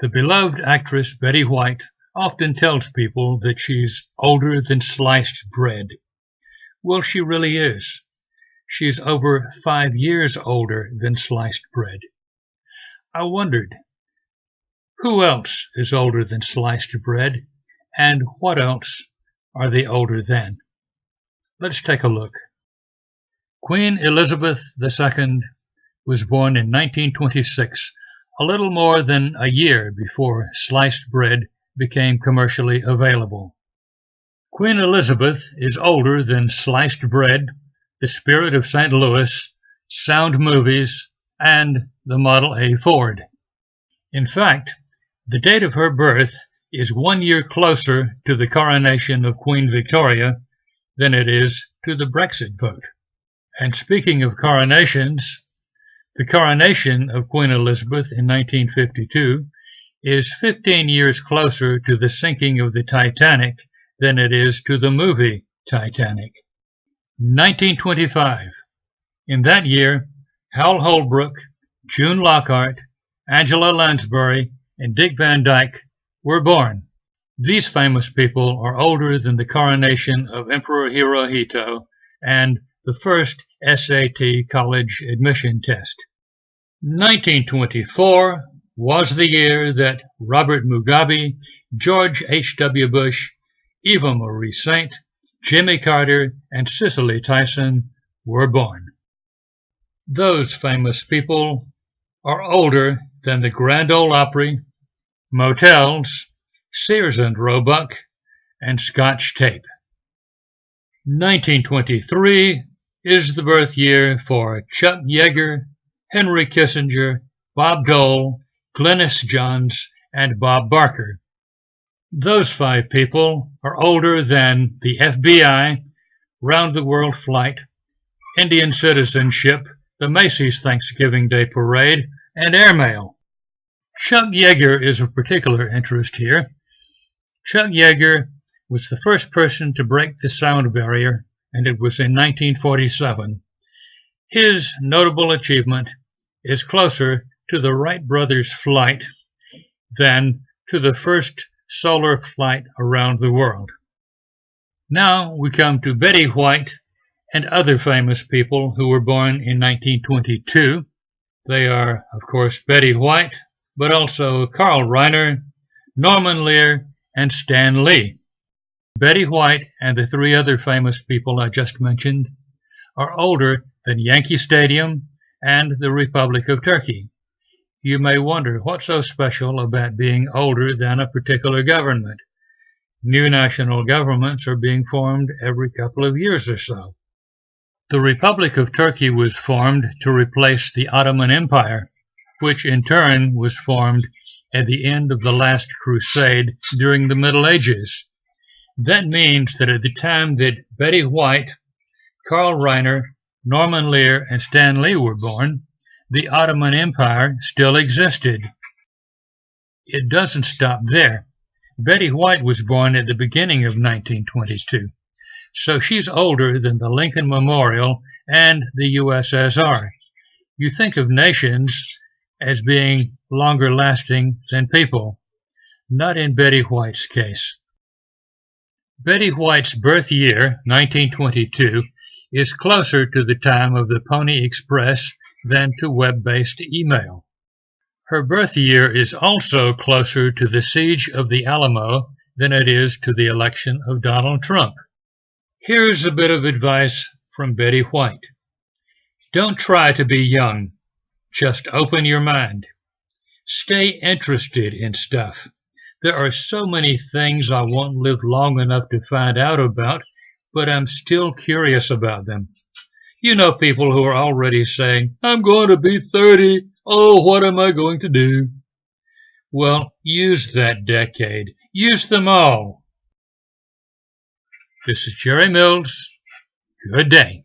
The beloved actress Betty White often tells people that she's older than sliced bread. Well, she really is. She's over 5 years older than sliced bread. I wondered, who else is older than sliced bread, and what else are they older than? Let's take a look. Queen Elizabeth II was born in 1926, a little more than a year before sliced bread became commercially available. Queen Elizabeth is older than sliced bread, the Spirit of St. Louis, sound movies, and the Model A Ford. In fact, the date of her birth is 1 year closer to the coronation of Queen Victoria than it is to the Brexit vote. And speaking of coronations, the coronation of Queen Elizabeth in 1952 is 15 years closer to the sinking of the Titanic than it is to the movie Titanic. 1925. In that year, Hal Holbrook, June Lockhart, Angela Lansbury, and Dick Van Dyke were born. These famous people are older than the coronation of Emperor Hirohito and the first SAT college admission test. 1924 was the year that Robert Mugabe, George H.W. Bush, Eva Marie Saint, Jimmy Carter, and Cicely Tyson were born. Those famous people are older than the Grand Ole Opry, motels, Sears and Roebuck, and Scotch tape. 1923 is the birth year for Chuck Yeager, Henry Kissinger, Bob Dole, Glynis Johns, and Bob Barker. Those 5 people are older than the FBI, round-the-world flight, Indian citizenship, the Macy's Thanksgiving Day Parade, and airmail. Chuck Yeager is of particular interest here. Chuck Yeager was the first person to break the sound barrier, and it was in 1947. His notable achievement is closer to the Wright brothers' flight than to the first solar flight around the world. Now we come to Betty White and other famous people who were born in 1922. They are, of course, Betty White, but also Carl Reiner, Norman Lear, and Stan Lee. Betty White and the 3 other famous people I just mentioned are older than Yankee Stadium and the Republic of Turkey. You may wonder what's so special about being older than a particular government. New national governments are being formed every couple of years or so. The Republic of Turkey was formed to replace the Ottoman Empire, which in turn was formed at the end of the last crusade during the Middle Ages. That means that at the time that Betty White, Carl Reiner, Norman Lear, and Stan Lee were born, the Ottoman Empire still existed. It doesn't stop there. Betty White was born at the beginning of 1922, so she's older than the Lincoln Memorial and the USSR. You think of nations as being longer lasting than people. Not in Betty White's case. Betty White's birth year, 1922, is closer to the time of the Pony Express than to web-based email. Her birth year is also closer to the siege of the Alamo than it is to the election of Donald Trump. Here's a bit of advice from Betty White. Don't try to be young. Just open your mind. Stay interested in stuff. There are so many things I won't live long enough to find out about, but I'm still curious about them. You know people who are already saying, I'm going to be 30. Oh, what am I going to do? Well, use that decade. Use them all. This is Jerry Mills. Good day.